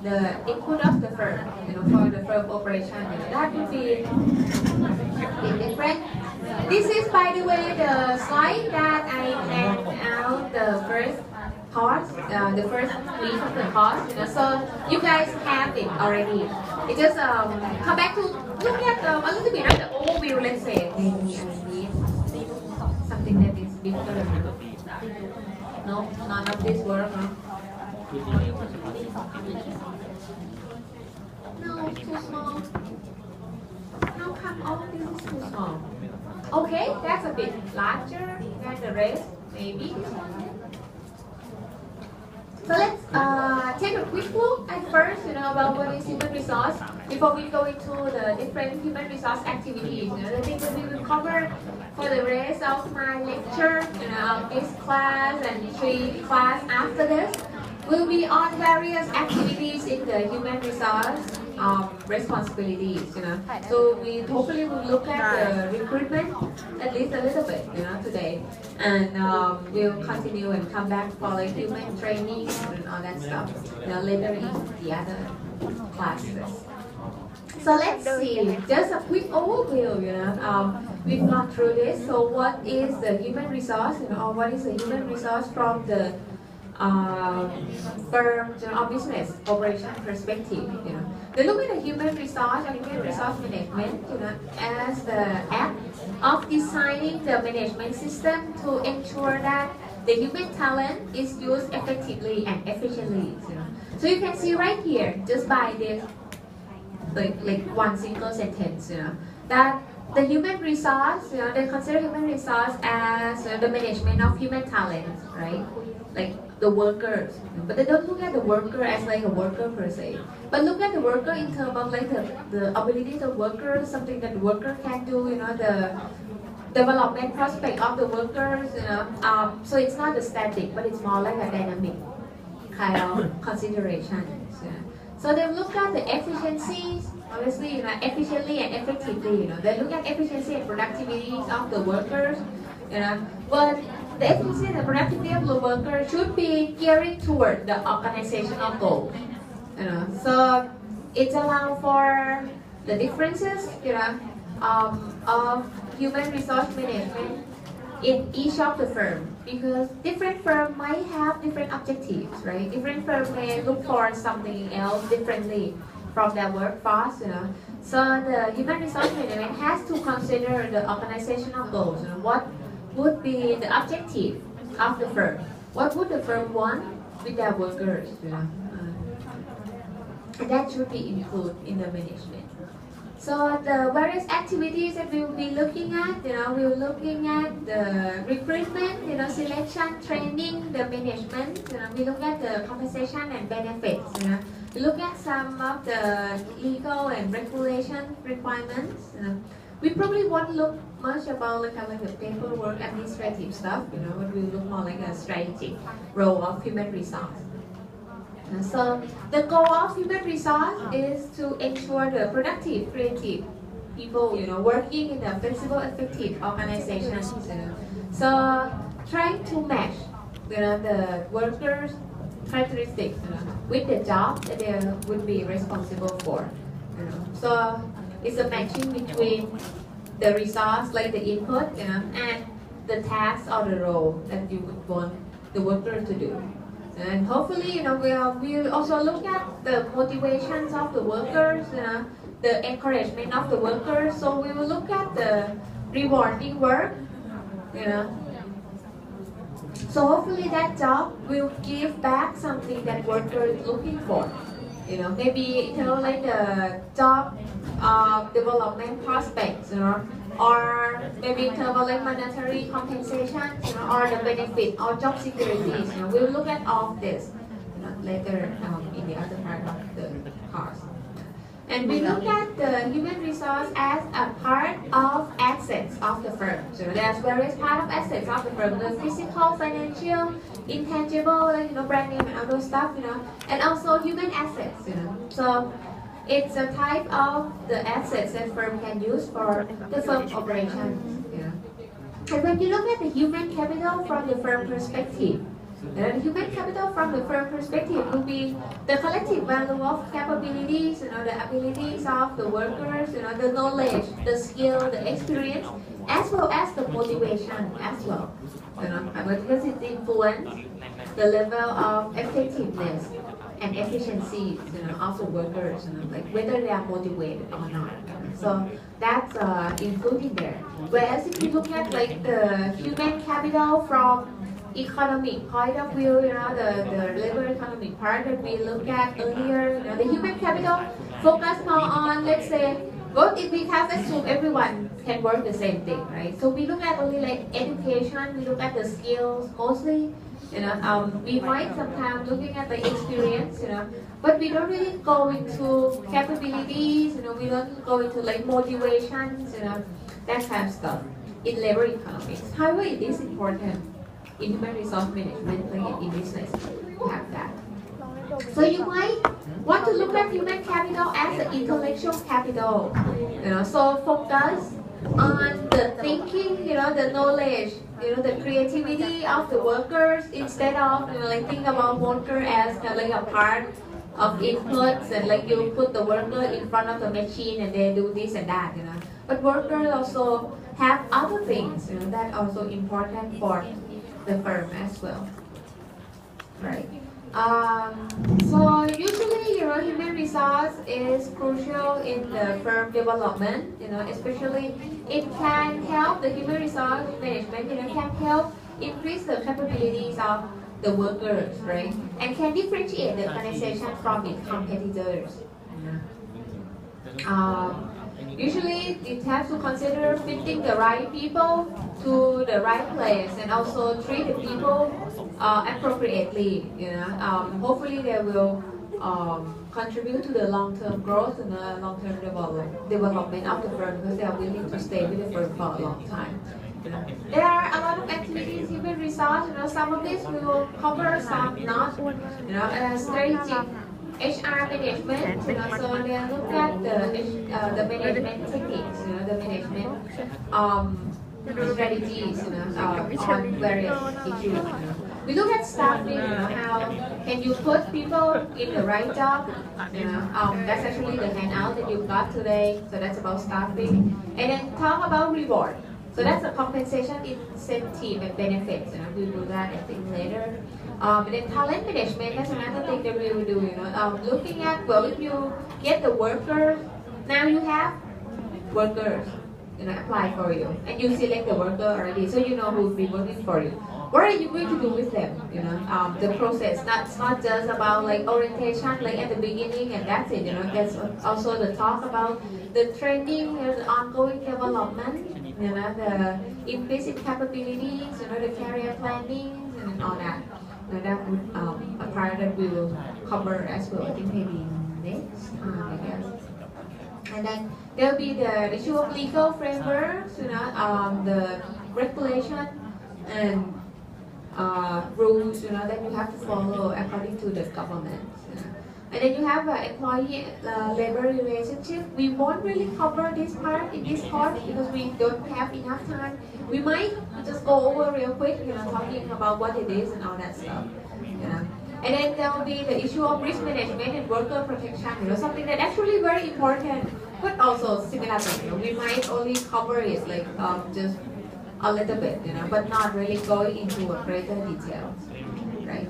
the input of the firm, for the firm operation. That would be different. This is, by the way, the slide that I hand out the first course, the first week of the course. So you guys have it already. It just come back to look at a little bit of the overview. Let's say maybe I need something that is different. No, none of this work. No, too small. How come all of this is too small? Okay, that's a bit larger than the rest, maybe. So let's take a quick look at first, about what is human resource before we go into the different human resource activities. The things that we will cover for the rest of my lecture, this class and 3 class after this will be on various activities in the human resource responsibilities. So we hopefully will look at the recruitment at least a little bit, today, and we'll continue and come back for like human training and all that stuff, later in the other classes. So let's see, just a quick overview. We've gone through this. So what is the human resource, or what is the human resource from the firm or business operation perspective? They look at the human resource and human resource management, as the act of designing the management system to ensure that the human talent is used effectively and efficiently. So you can see right here, just by this, like one single sentence, that the human resource, they consider human resource as the management of human talent, right? Like the workers, but they don't look at the worker as like a worker per se, but look at the worker in terms of like the abilities of workers, something that the worker can do, the development prospect of the workers, so it's not a static, but it's more like a dynamic kind of consideration. So they look at the efficiencies, obviously, efficiently and effectively. They look at efficiency and productivity of the workers, but the efficiency and the productivity of the worker should be gearing toward the organizational goal. So it allows for the differences, of human resource management in each of the firm, because different firm might have different objectives, right? Different firm may look for something else differently from their workforce, So the human resource management has to consider the organizational goals. What would be the objective of the firm? What would the firm want with their workers? And that should be included in the management. So the various activities that we will be looking at, we're looking at the recruitment, selection, training, the management. We look at the compensation and benefits. We look at some of the legal and regulation requirements. We probably won't look much about like the paperwork, administrative stuff. But we look more like a strategic role of human resource. So the goal of human resource is to ensure the productive, creative people, working in a flexible, effective organization. So trying to match, the workers' characteristics, with the job that they would be responsible for. So it's a matching between the resource, like the input, and the task or the role that you would want the worker to do. And hopefully, we'll also look at the motivations of the workers, the encouragement of the workers. So we will look at the rewarding work, So hopefully that job will give back something that worker is looking for. Maybe like the job development prospects, or maybe in terms of like monetary compensation, or the benefit or job securities. We'll look at all of this, later in the other part of the course. And we look at the human resource as a part of assets of the firm. So there's various part of assets of the firm: the physical, financial, intangible, brand name and all those stuff, and also human assets, So it's a type of the assets that firm can use for the firm operations. And when you look at the human capital from the firm perspective, And the human capital from the firm perspective will be the collective value of capabilities, the abilities of the workers, the knowledge, the skill, the experience, as well as the motivation as well. Because it influences the level of effectiveness and efficiency, of the workers, like whether they are motivated or not. So that's included there. Whereas if you look at like the human capital from economic point of view, the labor economic part that we looked at earlier, the human capital focus more on, let's say, both if we have assume everyone can work the same thing, right? So we look at only like education, we look at the skills mostly, we might sometimes looking at the experience, but we don't really go into capabilities, we don't go into like motivations, that kind of stuff in labor economics. However, it is important in human resource management, like in business, to have that. So you might want to look at human capital as an intellectual capital, so focus on the thinking, the knowledge, the creativity of the workers instead of like think about worker as kind of like a part of inputs and like you put the worker in front of the machine and they do this and that, But workers also have other things, that also important for the firm as well, right? So usually, human resource is crucial in the firm development, especially it can help the human resource management, can help increase the capabilities of the workers, right? And can differentiate the organization from its competitors. Usually, it has to consider fitting the right people to the right place and also treat the people appropriately. Hopefully, they will contribute to the long-term growth and the long-term development of the firm because they are willing to stay with the firm for a long time. There are a lot of activities, human resource. Some of this we will cover, some not. Strategic HR management, so they look at the management techniques, the management strategies, on various issues. We look at staffing, how can you put people in the right job? That's actually the handout that you got today. So that's about staffing, and then talk about reward. So that's a compensation, incentive, and benefits. We'll do that I think later. And then talent management, that's another thing that we will do. Looking at, well, if you get the workers, now you have workers, apply for you, and you select the worker already, so you know who will be working for you. What are you going to do with them? The process. That's not just about like orientation, like at the beginning, and that's it. That's also the talk about the training, the ongoing development, the implicit capabilities, the career planning, and all that. That would a part that we will cover as well. I think maybe next time, I guess. And then there will be the issue of legal frameworks, the regulation and rules, that you have to follow according to the government. And then you have employee labor relationship. We won't really cover this part in this course because we don't have enough time. We might just go over real quick, talking about what it is and all that stuff. And then there will be the issue of risk management and worker protection, something that actually very important, but also similar thing. We might only cover it like just a little bit, but not really going into a greater detail, right?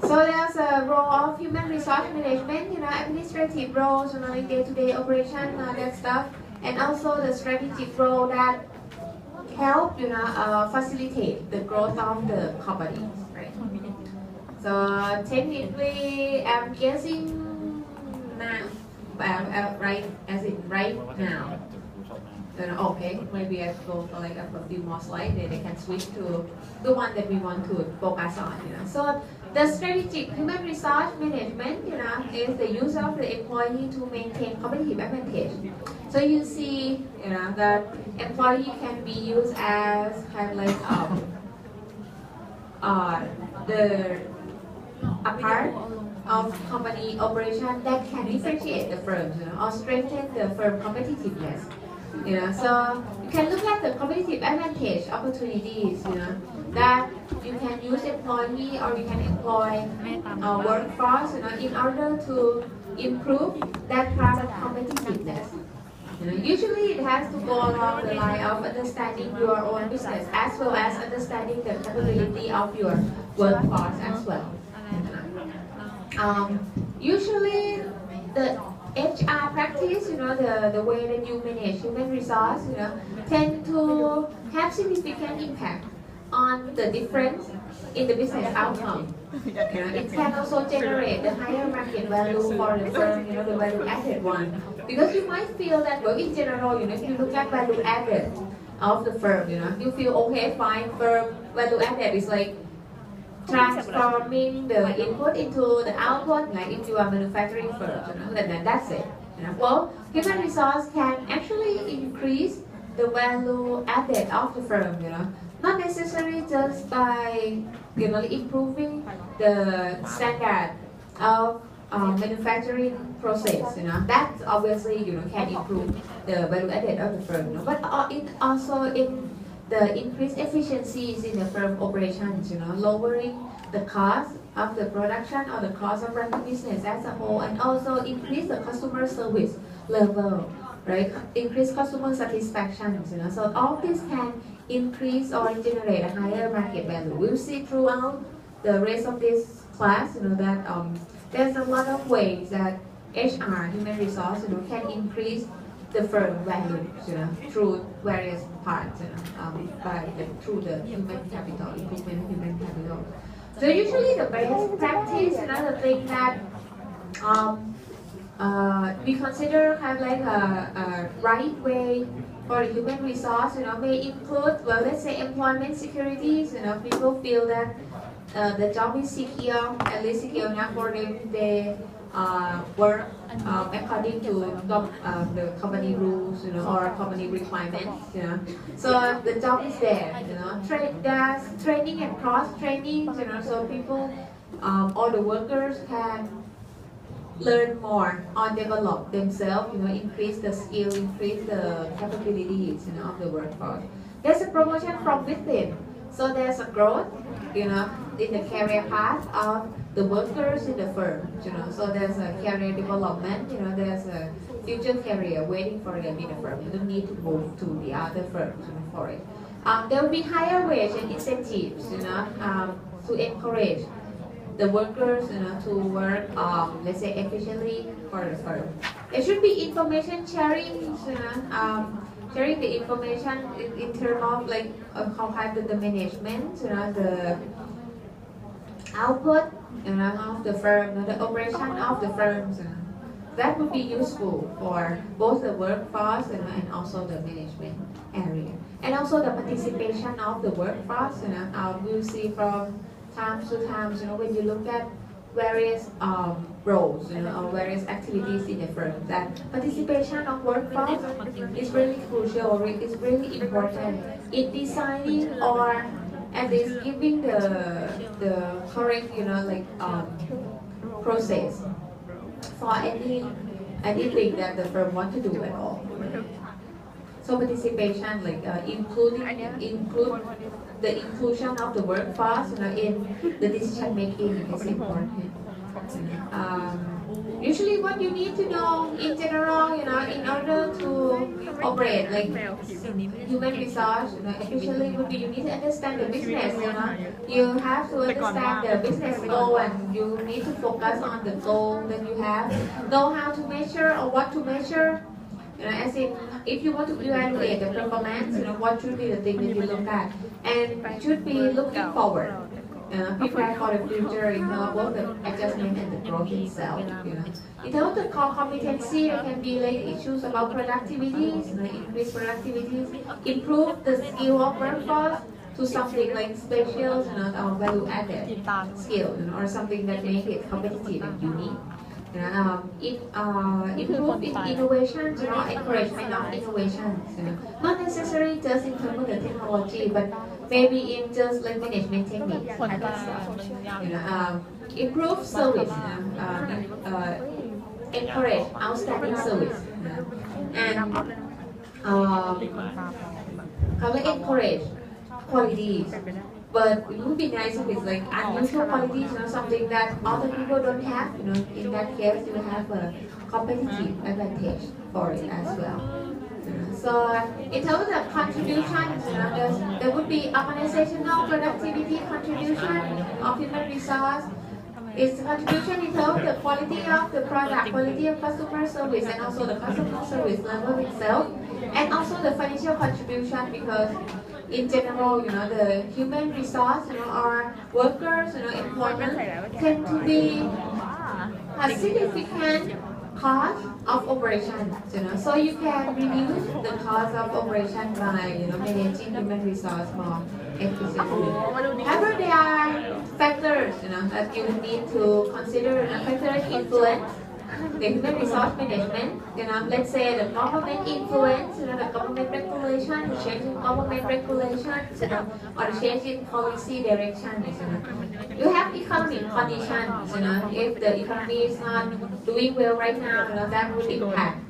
So there's a role of human resource management, administrative roles, like day-to-day operation, that stuff, and also the strategic role that help, facilitate the growth of the company, right? So technically, I'm guessing now, right now. Okay, maybe I go for like a few more slides, then they can switch to the one that we want to focus on. So the strategic human resource management, is the use of the employee to maintain competitive advantage. So you see, that employee can be used as kind of like a part of company operation that can differentiate the firm, or strengthen the firm competitiveness. So you can look at the competitive advantage opportunities, that you can use employee or you can employ workforce, in order to improve that product competitiveness. Usually it has to go along the line of understanding your own business as well as understanding the capability of your workforce as well. Usually the HR practice, the way that you manage human resource, tend to have significant impact on the difference in the business outcome. It can also generate the higher market value for the firm, the value added one. Because you might feel that, well, in general, if you look at value added of the firm, you feel okay, fine, firm value added is like transforming the input into the output, like if you are manufacturing firm, then that's it. Well, human resource can actually increase the value added of the firm, not necessarily just by improving the standard of manufacturing process, that obviously can improve the value added of the firm, but it also in the increased efficiencies in the firm operations, lowering the cost of the production or the cost of running business as a whole, and also increase the customer service level, right? Increase customer satisfaction, so all this can increase or generate a higher market value. We'll see throughout the rest of this class, that there's a lot of ways that HR, human resource, can increase the firm value, through various parts, through the human capital, improvement human capital. So usually the best practice, the thing that we consider kind of like a right way for human resource, may include, well, let's say employment securities. People feel that the job is secure, at least secure enough for them. They work according to the company rules, or company requirements, So the job is there, There's training and cross-training, so people or the workers can learn more or develop themselves, increase the skill, increase the capabilities, of the workforce. There's a promotion from within. So there's a growth, in the career path of the workers in the firm, So there's a career development, there's a future career waiting for them in the firm. You don't need to move to the other firms for it. There will be higher wage and incentives, to encourage the workers, to work, let's say, efficiently for the firm. There should be information sharing, sharing the information in terms of like how the management, the output, of the firm, the operation of the firms. That would be useful for both the workforce, and also the management area, and also the participation of the workforce. We'll see from time to time, when you look at various roles, or various activities in the firm, that participation of workforce is really crucial, is really important in designing or at least giving the correct, process for anything that the firm want to do at all. So participation, like include the inclusion of the workforce, in the decision making is important. Usually what you need to know in general, in order to operate like human resource, especially would be you need to understand the business, You have to understand the business goal, and you need to focus on the goal that you have, know how to measure or what to measure. As in, if you want to evaluate the performance, what should be the thing that you look at, and should be looking forward. Prepare for the future in terms of both the adjustment and the growth itself. In terms of the core competency, there can be like issues about productivity, increase productivity, improve the skill of workforce to something like special, or value added skill, or something that makes it competitive and unique. Improve in innovations, encouragement of innovations, not necessarily just in terms of the technology, but maybe in just like management techniques kind of stuff. Improve service, encourage outstanding service, and encourage qualities But it would be nice if it's like unusual qualities, something that other people don't have. In that case, you have a competitive advantage for it as well. So in terms of contributions, there would be organizational productivity contribution of human resource. Its contribution in terms of the quality of the product, quality of customer service, and also the customer service level itself, and also the financial contribution, because in general, the human resource, or workers, employment tend to be a significant cost of operation. So you can reduce the cost of operation by, managing human resource more efficiently. However, there are factors, that you need to consider. Factors influence the human resource management. Let's say the government influence, the government regulation, the change in government regulations, or the change in policy direction. You have economic conditions. If the economy is not doing well right now, that will impact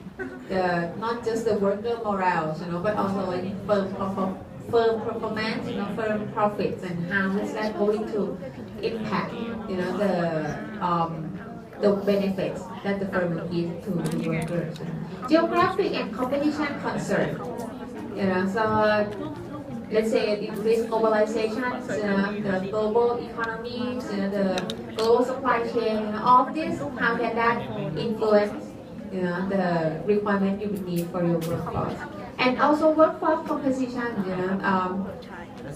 not just the worker morale, but also like firm performance, firm profits, and how is that going to impact, the benefits that the firm will give to the workers. Geographic and competition concern. So let's say increased globalization, the global economies, the global supply chain, all of this, how can that influence, the requirement you would need for your workforce? And also workforce composition,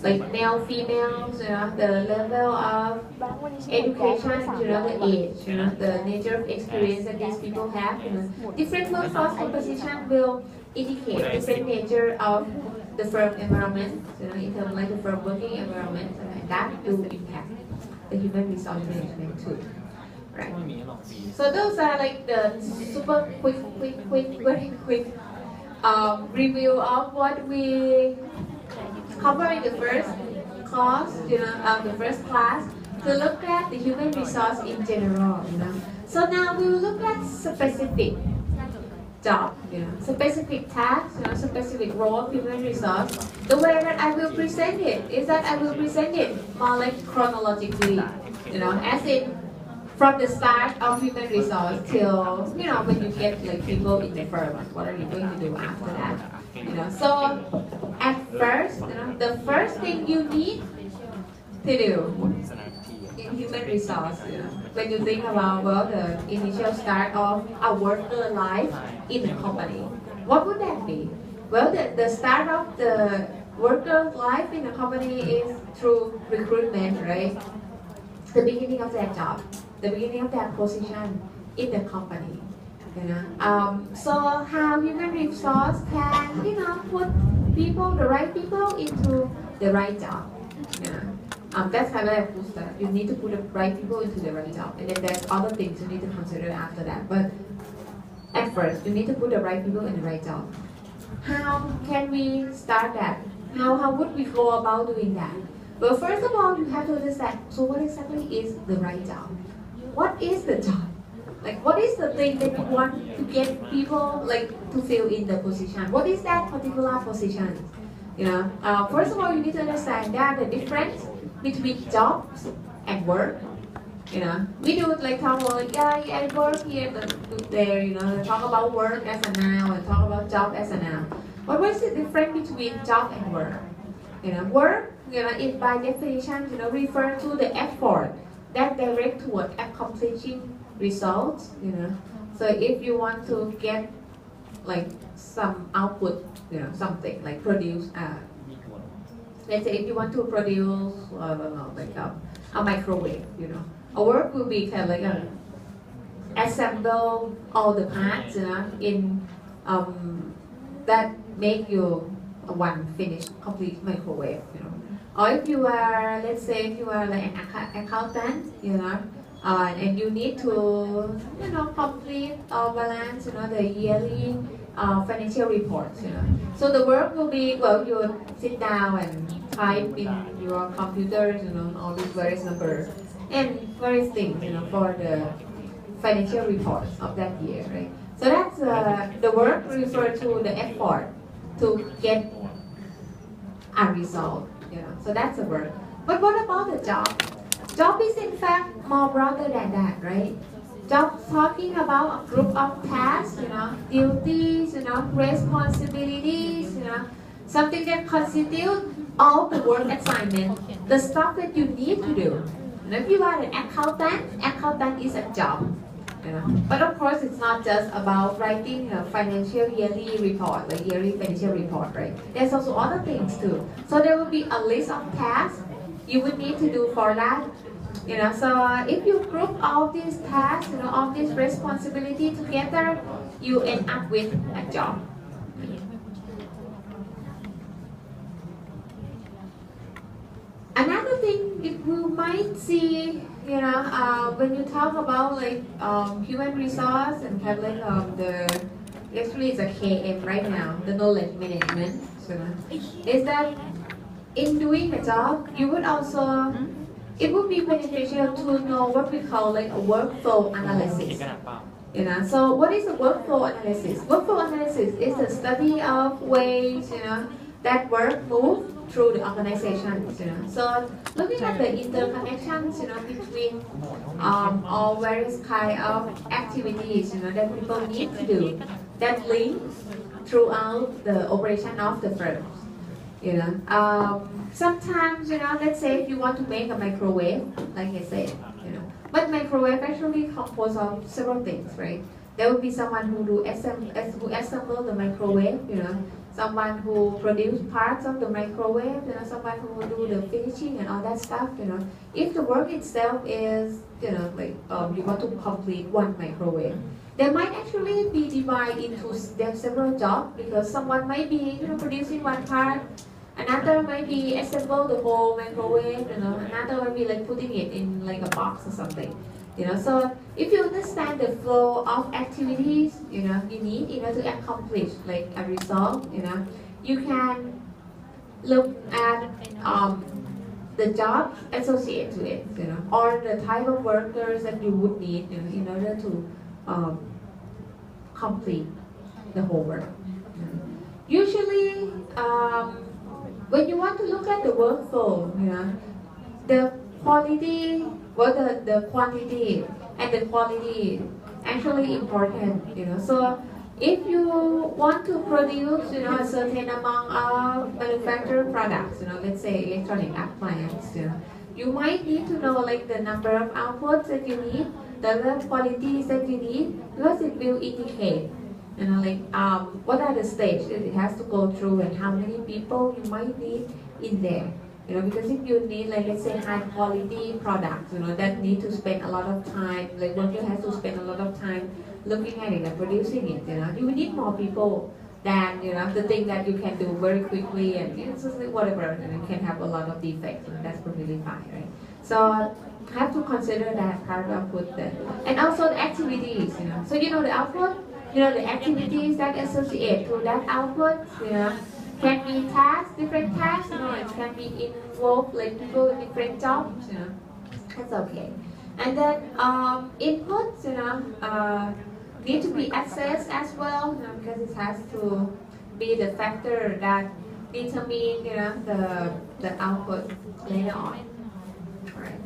like male, females, the level of education, the age, the nature of experience that these people have. Different workforce composition will indicate different nature of the firm environment, in terms of like the firm working environment, and that will impact the human resource management too. Right. So those are like the super quick, very quick review of what we cover in the first class, the first class, to look at the human resource in general. So now we will look at specific job, specific tasks, specific role of human resource. The way that I will present it is that I will present it more like chronologically, as in from the start of human resource till, when you get like people in the firm, what are you going to do after that? So at first, the first thing you need to do in human resource, when you think about, well, the initial start of a worker life in a company, what would that be? Well, the start of the worker life in a company is through recruitment, right? The beginning of their job, the beginning of their position in the company. So how human resource can, put people, the right people into the right job. That's kind of like booster. You need to put the right people into the right job, and then there's other things you need to consider after that. But at first, you need to put the right people in the right job. How can we start that? How would we go about doing that? Well, first of all, you have to understand, so what exactly is the right job? What is the job? Like, what is the thing that you want to get people to fill in the position? What is that particular position? First of all, you need to understand that the difference between jobs and work. We do talk about I work here, there. Talk about work as a noun and talk about job as a noun. But what is the difference between job and work? Work, it by definition, refer to the effort that direct toward accomplishing results. So if you want to get some output, something like produce. Let's say if you want to produce, I don't know, a microwave. A work will be kind of assemble all the parts, in that make you one finished complete microwave. Or if you are, let's say, if you are an accountant, and you need to, complete or balance, the yearly financial reports, So the work will be, well, you sit down and type in your computers, all these various numbers and various things, for the financial reports of that year, right? So that's the work refers to the effort to get a result. So that's the work. But what about the job? Job is in fact more broader than that, right? Job talking about a group of tasks, duties, responsibilities, something that constitute all the work assignment, the stuff that you need to do. If you are an accountant is a job. But of course, it's not just about writing a financial yearly report, like yearly financial report, right? There's also other things too. So there will be a list of tasks you would need to do for that. So if you group all these tasks, all these responsibility together, you end up with a job. Another thing you might see, when you talk about like human resource and kind of like actually it's a KM right now, the knowledge management, is that in doing a job, you would also, it would be beneficial to know what we call like a workflow analysis. So what is a workflow analysis? Workflow analysis is the study of ways, that work move through the organization. So looking at the interconnections, between all various kind of activities, that people need to do, that link throughout the operation of the firm. Sometimes, let's say if you want to make a microwave, like I said, but microwave actually composed of several things, right? There would be someone who assemble the microwave, someone who produce parts of the microwave, someone who will do the finishing and all that stuff, If the work itself is, like you want to complete one microwave, they might actually be divided into several jobs because someone might be, producing one part, another might be assemble the whole microwave, another might be like putting it in like a box or something. So if you understand the flow of activities, you need in order to accomplish like a result, you can look at the job associated to it, or the type of workers that you would need, in order to complete the whole work. Usually, when you want to look at the workflow, the quality, the quantity and the quality actually important. So if you want to produce, a certain amount of manufactured products, let's say electronic appliance, you might need to know like the number of outputs that you need, the qualities that you need, because it will indicate, what are the stages that it has to go through and how many people you might need in there. Because if you need, like, let's say, high quality products, that need to spend a lot of time, like worker has to spend a lot of time looking at it and producing it, you will need more people than, the thing that you can do very quickly and, just like whatever, and it can have a lot of defects, that's completely fine, right? So, have to consider that part of output then. And also the activities, So, the output, the activities that associate to that output, can be tasks, different tasks, it can be involved like people in different jobs, that's okay. And then inputs, need to be assessed as well, because it has to be the factor that determine, the output later on. All right.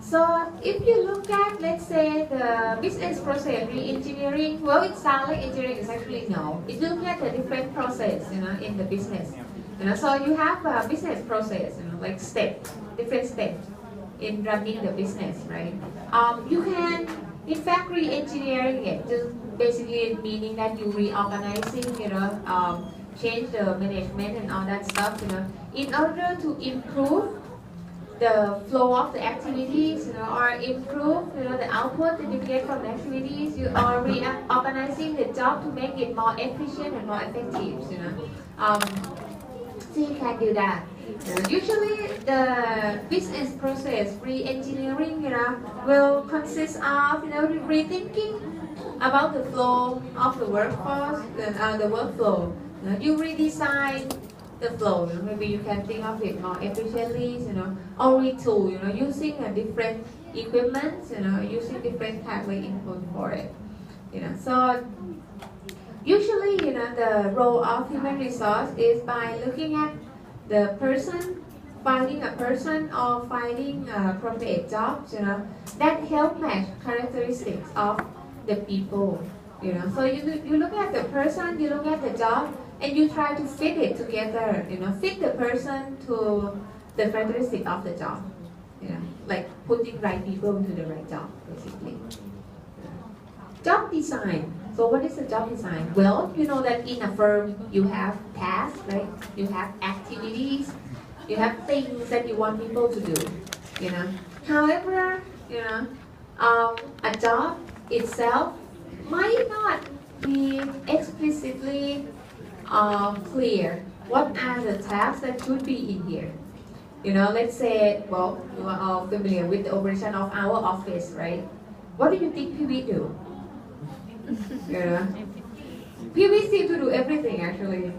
So if you look at, let's say, the business process re-engineering, well, it sounds like engineering is actually no. If you look at the different process, in the business, so you have a business process, like different steps in running the business, right? You can, in fact, re-engineering it, just basically meaning that you reorganizing, change the management and all that stuff, in order to improve the flow of the activities, or improve, the output that you get from the activities. You are reorganizing the job to make it more efficient and more effective, so you can do that. Usually, the business process re-engineering, will consist of, rethinking about the flow of the workforce, the workflow. You redesign the flow. Maybe you can think of it more efficiently, or retool, using a different equipment, using different type of input for it. So Usually, the role of human resource is by looking at the person, finding a person or finding appropriate jobs, that help match characteristics of the people, So you look at the person, you look at the job, and you try to fit it together, fit the person to the characteristic of the job, like putting right people into the right job, basically. Job design. So what is the job design? Well, you know that in a firm you have tasks, right? You have activities, you have things that you want people to do, However, a job itself might not be explicitly clear. What are the tasks that should be in here? Let's say, well, you are all familiar with the operation of our office, right? What do you think PV do? PV seem to do everything actually.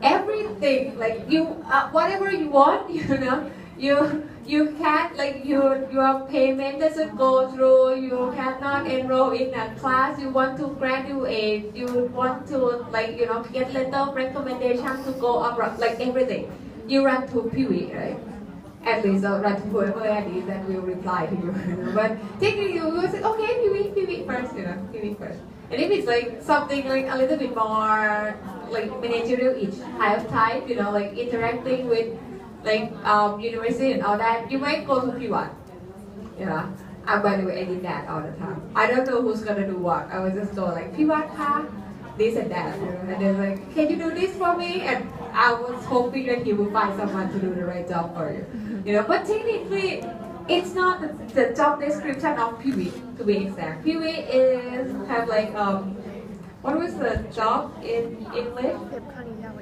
Everything, like you, whatever you want, you can't, like your payment doesn't go through, you cannot enroll in a class, you want to graduate, you want to get letter of recommendation to go abroad, like everything. You run to PV, right? At least run to whoever it is that will reply to you. But technically you will say, okay, PV first, PV first. And if it's like something like a little bit more like managerial-ish type, like interacting with like university and all that, you might go to P1. By the way, I did that all the time. I don't know who's gonna do what. I would just go like P1 this and that, and then like, can you do this for me? And I was hoping that he would find someone to do the right job for you. But technically, it's not the job description of PV, to be exact. PV is have like what was the job in English?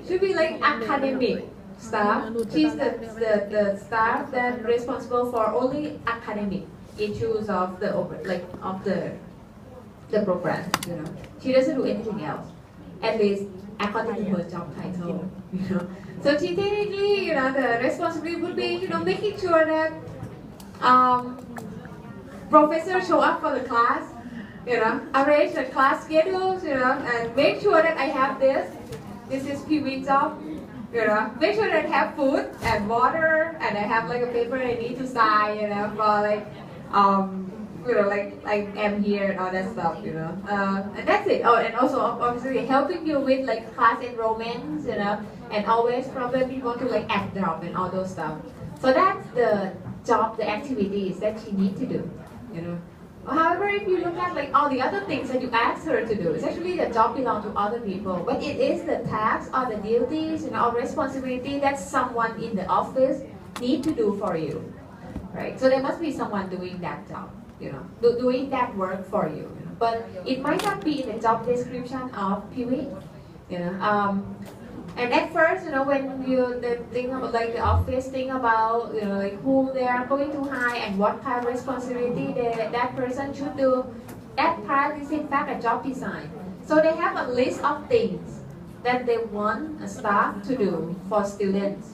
Should be like academic staff. She's the staff that responsible for only academic issues of the program. She doesn't do anything else, at least according to her job title. So she technically, the responsibility would be, making sure that professors show up for the class, arrange the class schedules, and make sure that I have this. This is PV job. Make sure that I have food and water, and I have like a paper I need to sign, for like like I'm here and all that stuff, and that's it. Oh, and also obviously helping you with like class enrollments, and always probably want to like add job and all those stuff. So that's the job, the activities that she needs to do, However, if you look at like all the other things that you ask her to do, it's actually the job belongs to other people. But it is the tasks or the duties, or responsibility that someone in the office need to do for you, right? So there must be someone doing that job, doing that work for you. But it might not be in the job description of PV, And at first, when you think about like the office, think about like who they are going to hire and what kind of responsibility that person should do. That part is in fact a job design. So they have a list of things that they want a staff to do for students,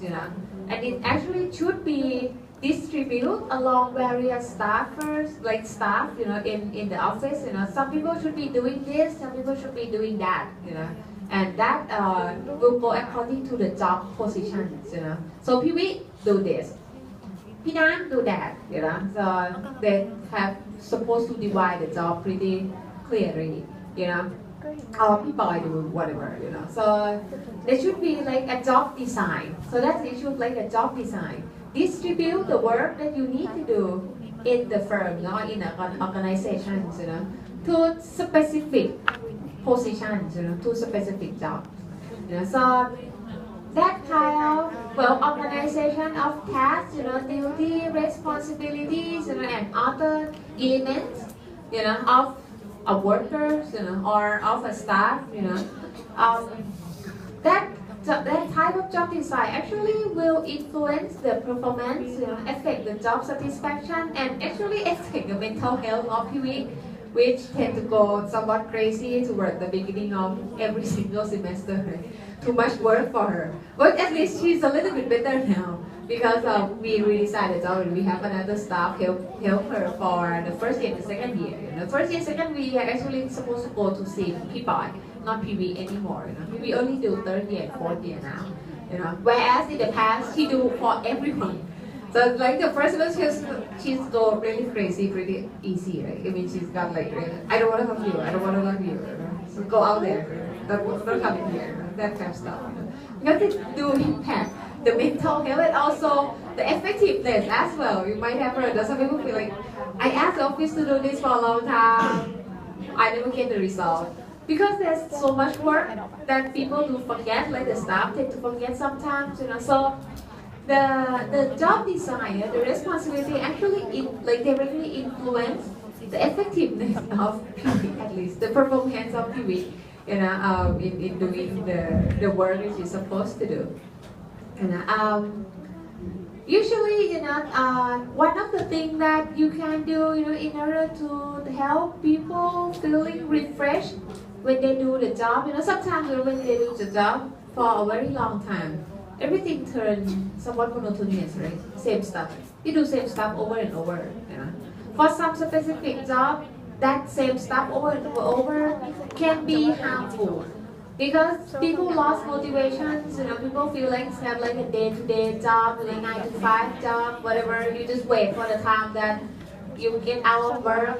and it actually should be distributed along various staffers, like staff, in the office. Some people should be doing this, some people should be doing that, And that will go according to the job positions, So PV do this, P9 do that, So they have supposed to divide the job pretty clearly, Or people do whatever, So there should be like a job design. So that's the issue of like a job design. Distribute the work that you need to do in the firm, or in an organization, to specific positions, to specific jobs. So that kind of organization of tasks, duty, responsibilities, and other elements, of a workers, or of a staff, that type of job design actually will influence the performance, affect the job satisfaction, and actually affect the mental health of PV, which tend to go somewhat crazy toward the beginning of every single semester. Too much work for her. But at least she's a little bit better now. because we decided already we have another staff help her for the first year and the second year. First year, second we are actually supposed to go to see PBOY, not PV anymore. We only do third year and fourth year now. Whereas in the past she do for everyone. So like the first one, she's go really crazy, pretty easy, right? I mean, she's got like, I don't want to talk to you, I don't want to talk to you. So go out there, don't come in here, that kind of stuff. Because it do impact the mental health and also the effectiveness as well. You might have heard that some people feel like, I asked the office to do this for a long time, I never get the result. Because there's so much work that people do forget, like the staff tend to forget sometimes, So the job design, the responsibility actually directly influence the effectiveness of PV, at least the performance of PV, in doing the work that you're supposed to do. Usually, one of the things that you can do, in order to help people feeling refreshed when they do the job, sometimes when they do the job for a very long time, everything turns somewhat monotonous, right? Same stuff. You do same stuff over and over. For some specific job, that same stuff over and over can be harmful because people lost motivations. People feel like it's have like a day-to-day job, like 9-to-5 job, whatever. You just wait for the time that you get out of work.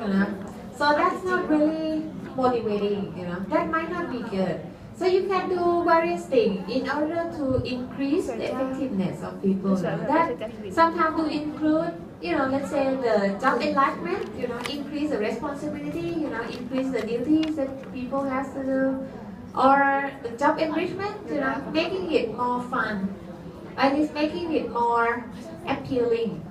So that's not really motivating. That might not be good. So you can do various things in order to increase the effectiveness of people. That sometimes to include, let's say the job enlargement, increase the responsibility, increase the duties that people have to do, or the job enrichment, making it more fun, at least making it more appealing.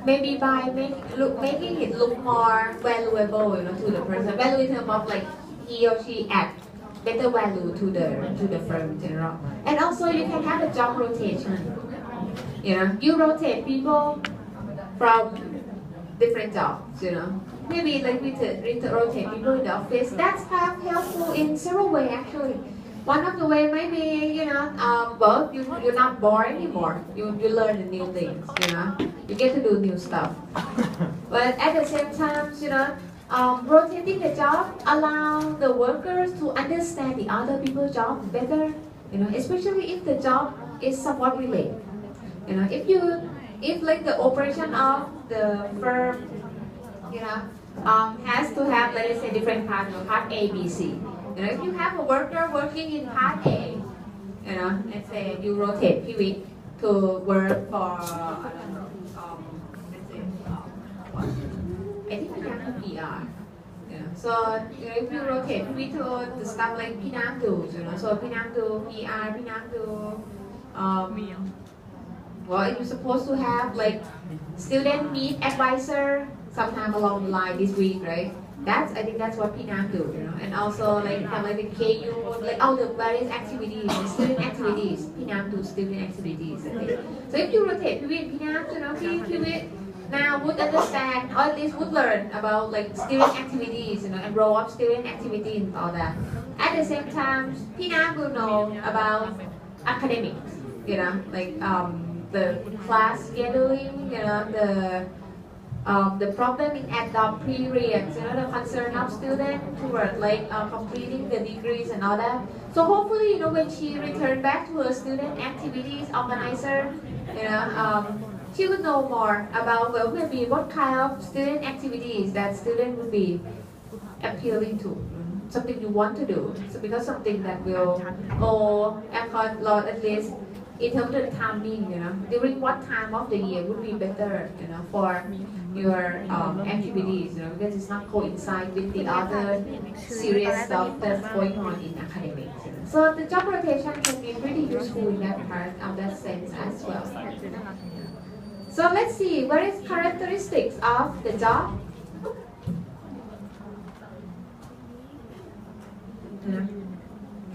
Maybe by making it look more valuable, to the person, value in terms of like he or she add better value to the firm in general. And also you can have a job rotation. You rotate people from different jobs. Maybe like we rotate people in the office. That's kind of helpful in several ways actually. One of the way maybe well, you're not bored anymore. You learn the new things. You get to do new stuff. But at the same time, rotating the job allow the workers to understand the other people's job better. Especially if the job is somewhat related. If like the operation of the firm, has to have, let's say, different parts, part A, B, C. If you have a worker working in part A, let's say you rotate PV to work for, let's say, I think we have to PR. So if you rotate PV to the stuff like Pinam do, so Pinam do PR, Pinam do, well, you're supposed to have like student meet advisor sometime along the line this week, right? I think that's what Pinam do, and also like have like the KU, like all the various activities, student activities. Pinam do student activities. So if you rotate PV and Pinam, PV now would understand, or at least would learn about like student activities, and roll up student activities and all that. At the same time, Pinam will know about academics, like the class scheduling, the problem in adopt periods, the concern of students toward like completing the degrees and all that. So hopefully, when she returned back to her student activities organizer, she would know more about, well, maybe what kind of student activities that student would be appealing to. Something you want to do. So because something that will effort lot at least in terms of the timing, during what time of the year would be better, for your activities, because it's not coincide with the other serious stuff that's going on in academics. So the job rotation can be pretty useful in that part, that sense as well. So let's see, what is characteristics of the job?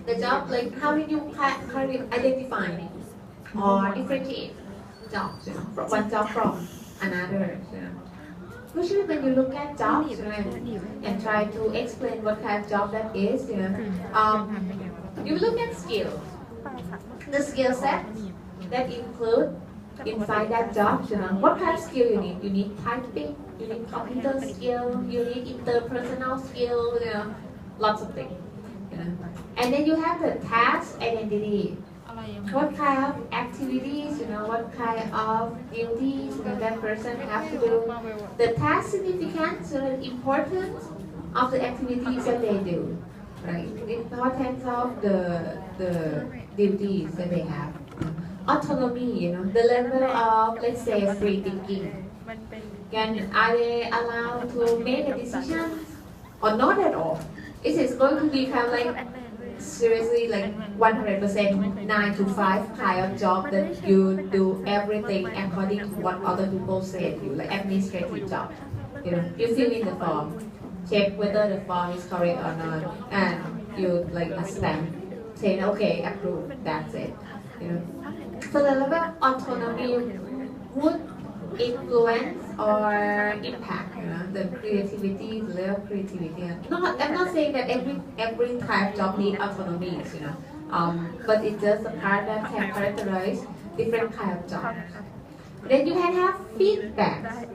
The job, like how did you identify or differentiate jobs, from one job from another? Usually when you look at jobs, and try to explain what kind of job that is, you look at skills. The skill set that include inside that job, what kind of skill you need? You need typing, you need computer skill, you need interpersonal skill, lots of things. And then you have the task identity. What kind of activities, what kind of duties that person have to do. The task significance, the importance of the activities that they do, right? The importance of the duties that they have. Autonomy, the level of, let's say, free thinking. Are they allowed to make a decision or not at all? Is it going to become like seriously like 100% 9 to 5 kind of job that you do everything according to what other people say to you, like administrative job? You fill in the form, check whether the form is correct or not, and you like a stamp saying okay, approve, that's it. So the level of autonomy would influence or impact the creativity, the level of creativity. I'm not saying that every type of job needs autonomy, but it's just a part that can characterize different kind of jobs. Then you can have feedback.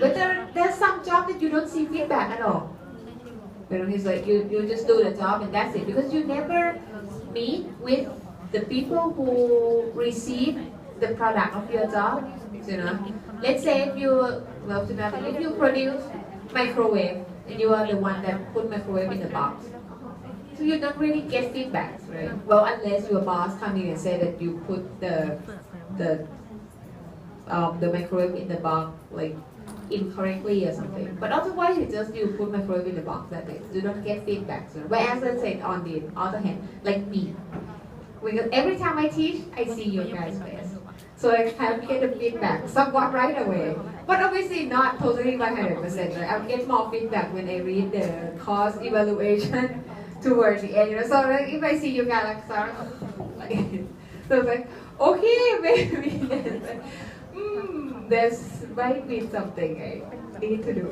Whether there's some job that you don't see feedback at all. It's like you just do the job and that's it, because you never meet with the people who receive the product of your job. Let's say if you produce microwave and you are the one that put microwave in the box, so you don't really get feedback, right? Well, unless your boss come in and say that you put the microwave in the box like incorrectly or something. But otherwise, you put microwave in the box, that is. You don't get feedback. Whereas I said on the other hand, like me, because every time I teach, I see your guys' face. So I can get the feedback somewhat right away. But obviously not totally 100%. Right? I'll get more feedback when I read the course evaluation towards the end. So like, if I see you guys like, sorry, so it's like, okay, maybe there's might be something I need to do.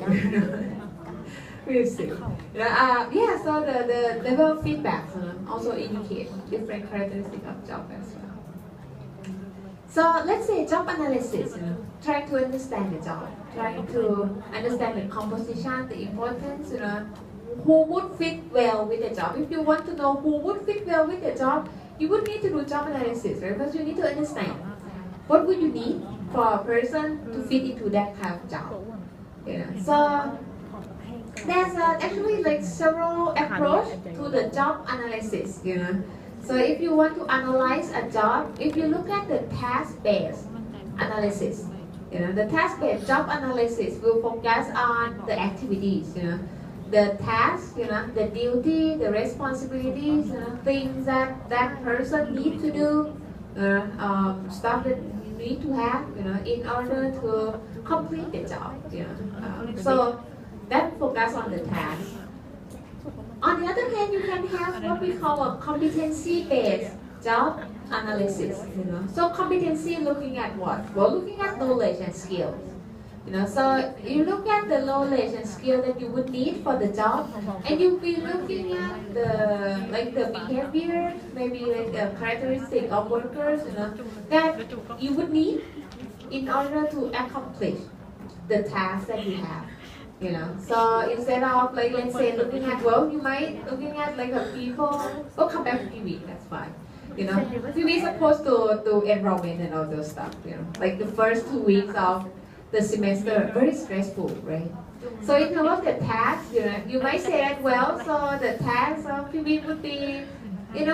We'll see. Yeah, so the level of feedback also indicate different characteristics of job as well. So let's say job analysis, trying to understand the job, trying to understand the composition, the importance, who would fit well with the job. If you want to know who would fit well with the job, you would need to do job analysis, right? Because you need to understand what would you need for a person to fit into that kind of job. So there's actually like several approaches to the job analysis. So if you want to analyze a job, if you look at the task-based analysis, the task-based job analysis will focus on the activities, the tasks, the duty, the responsibilities, things that that person needs to do, stuff that you need to have, in order to complete the job. So that focus on the task. On the other hand, you can have what we call a competency-based job analysis. So competency looking at what? Well, looking at knowledge and skills. So you look at the knowledge and skill that you would need for the job, and you'll be looking at the behavior, maybe like the characteristic of workers, that you would need in order to accomplish the task that you have. So instead of like, let's say, looking at, well, you might looking at like a people, come back to PV, that's fine. PV is supposed to do enrollment and all those stuff, like the first 2 weeks of the semester, very stressful, right? So in terms of the task, you might say that, well, so the task of PV would be,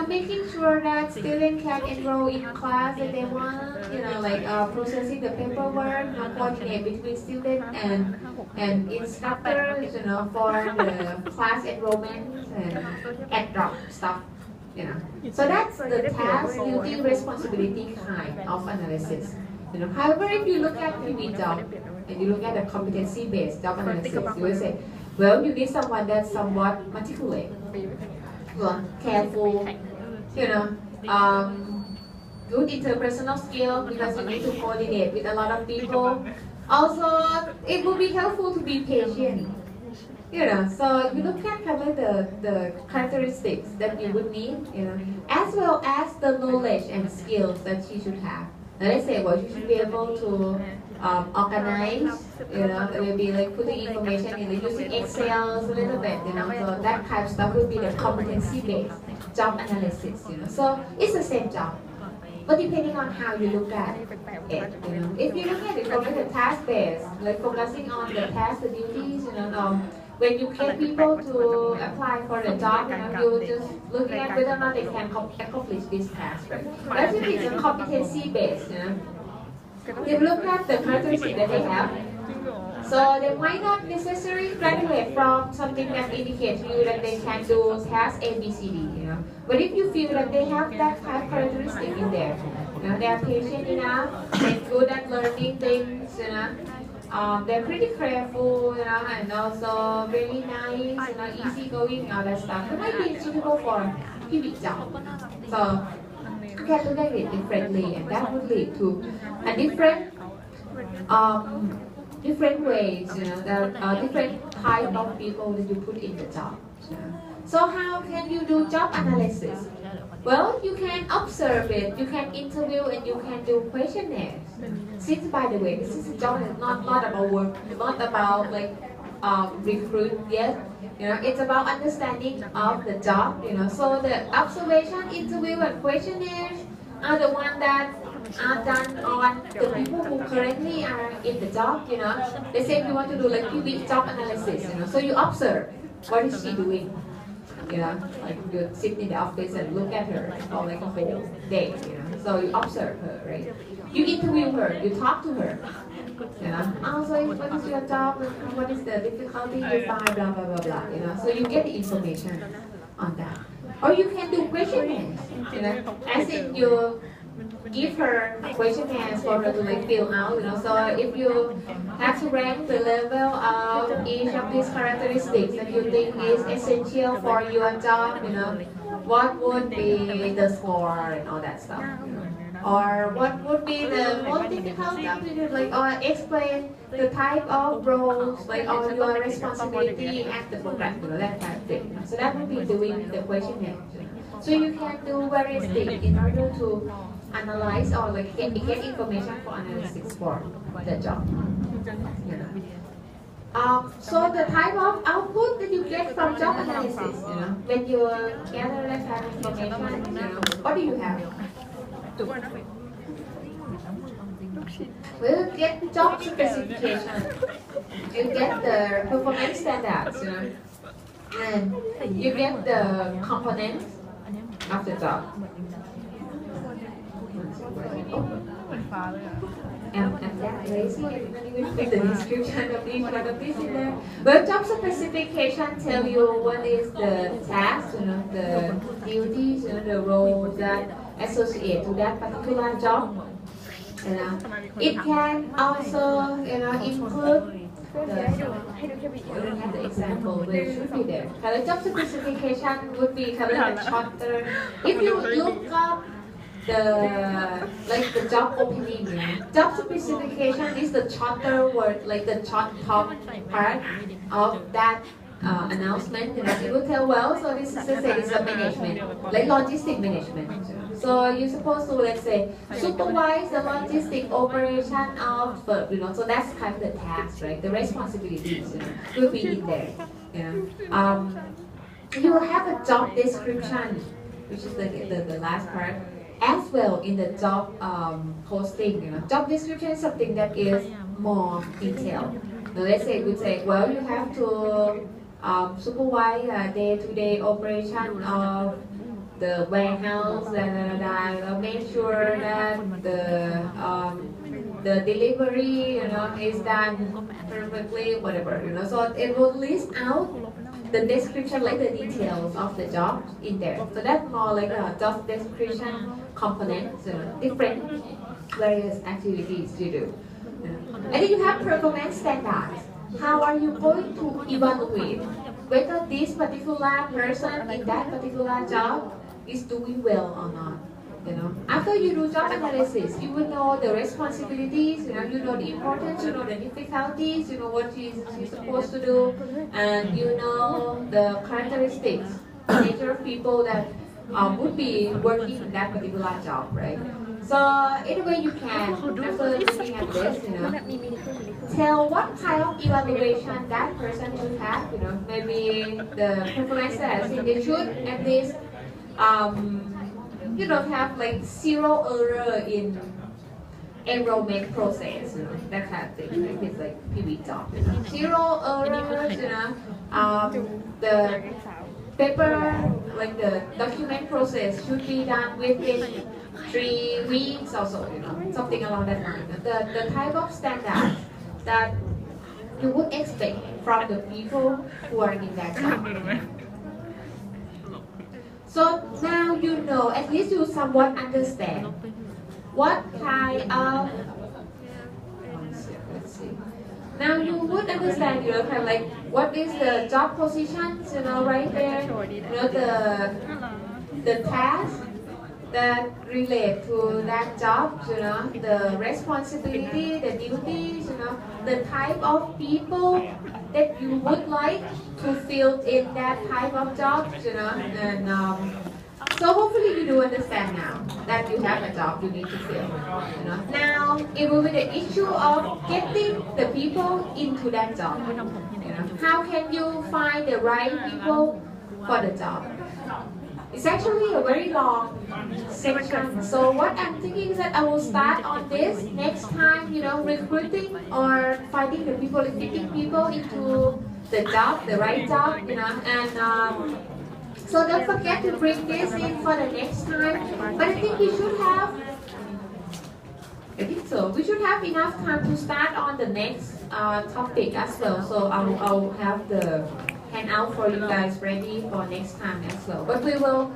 making sure that students can enroll in class that they want, like processing the paperwork, coordinate between students and instructors, for the class enrollment and ad hoc stuff, So that's the task, duty, responsibility kind of analysis. However, if you look at PV job and you look at the competency-based job analysis, you will say, well, you need someone that's somewhat meticulous, careful, good interpersonal skill, because you need to coordinate with a lot of people. Also, it would be helpful to be patient. So you look at kind of the characteristics that you would need, as well as the knowledge and skills that she should have. let's say, well, you should be able to organize, maybe like putting information in the using Excel a little bit, so that kind of stuff would be the competency-based job analysis, So it's the same job, but depending on how you look at it, If you look at it from the task-based, like focusing on the tasks, the duties, when you get people to apply for the job, you're just looking at whether or not they can accomplish this task, right? That's if it's a competency-based, They look at the characteristics that they have. So they might not necessarily graduate from something that indicates to you that they can do task A, B, C, D, But if you feel that they have that type of characteristic in there, they are patient enough, they're good at learning things, they're pretty careful, and also really nice, easygoing, all that stuff. It might be suitable for PV job. So you can look at it differently, and that would lead to a different ways, different type of people that you put in the job. So how can you do job analysis? Well, you can observe it, you can interview, and you can do questionnaires. Since, by the way, this is a job that's not about work, not about like recruit yet. It's about understanding of the job. So the observation, interview, and questionnaires are the ones that are done on the people who currently are in the job. Let's say you want to do like PV job analysis. So you observe what is she doing. Like you sit in the office and look at her for like a whole day. So you observe her, right? You interview her, you talk to her. So what is your job? What is the difficulty you find? Blah blah blah blah. So you get the information on that. Or you can do questionnaires. As in you give her questionnaires for her to like fill out. So if you have to rank the level of each of these characteristics that you think is essential for your job, what would be the score and all that stuff. Or what would be the most difficult job to do, like, or explain the type of roles, like, or your responsibility at the program, that kind of thing. So that would be doing the questionnaire. So you can do various things in order to analyze or like get information for analytics for the job. So the type of output that you get from job analysis, when you gather that kind of information, what do you have? We'll get job specification. You get the performance standards, and you get the components of the job. I'm that lazy. I'm not even put the description of each one of these in there. But job specification tell you what is the task, the duties, the roles that associate to that particular job. It can also, include the example which should be there. The job specification would be kind of a shorter. If you look up the job opening, job specification is the shorter word, like the short top part of that announcement. It will tell, well, so this is, let's say, it's a management, like logistic management. So you're supposed to, let's say, supervise the logistic operation of, so that's kind of the task, right? The responsibilities will be in there. You will have a job description, which is the last part, as well in the job posting. Job description is something that is more detailed. Now, let's say we say, well, you have to supervise day-to-day operation of the warehouse, make sure that the delivery, is done perfectly, whatever, So it will list out the description, like the details of the job in there. So that's more like a job description components, different various activities to do. And then you have performance standards. How are you going to evaluate whether this particular person in that particular job is doing well or not? After you do job analysis, you will know the responsibilities, you know the importance, you know the difficulties, you know what she's supposed to do, and you know the characteristics, the nature of people that would be working in that particular job, right? So anyway, you can, after looking at this, tell what kind of evaluation that person should have. Maybe the performance testing, they should at least, have like zero error in enrollment process, that kind of thing. Like it's like PV job, zero errors, the paper, like the document process should be done within 3 weeks or so, something along that line. The type of standards that you would expect from the people who are in that job. So now at least you somewhat understand what kind of, let's see. Now you would understand, kind of like what is the job positions, right there, the task that relate to that job, the responsibility, the duties, the type of people that you would like to fill in that type of job, and so hopefully you do understand now that you have a job you need to fill. Now it will be the issue of getting the people into that job. How can you find the right people for the job? It's actually a very long section. So what I'm thinking is that I will start on this next time, recruiting or finding the people, fitting people into the job, the right job, and so don't forget to bring this in for the next time. But I think we should have, we should have enough time to start on the next topic as well. So I'll have the handout for you guys ready for next time as well. But we will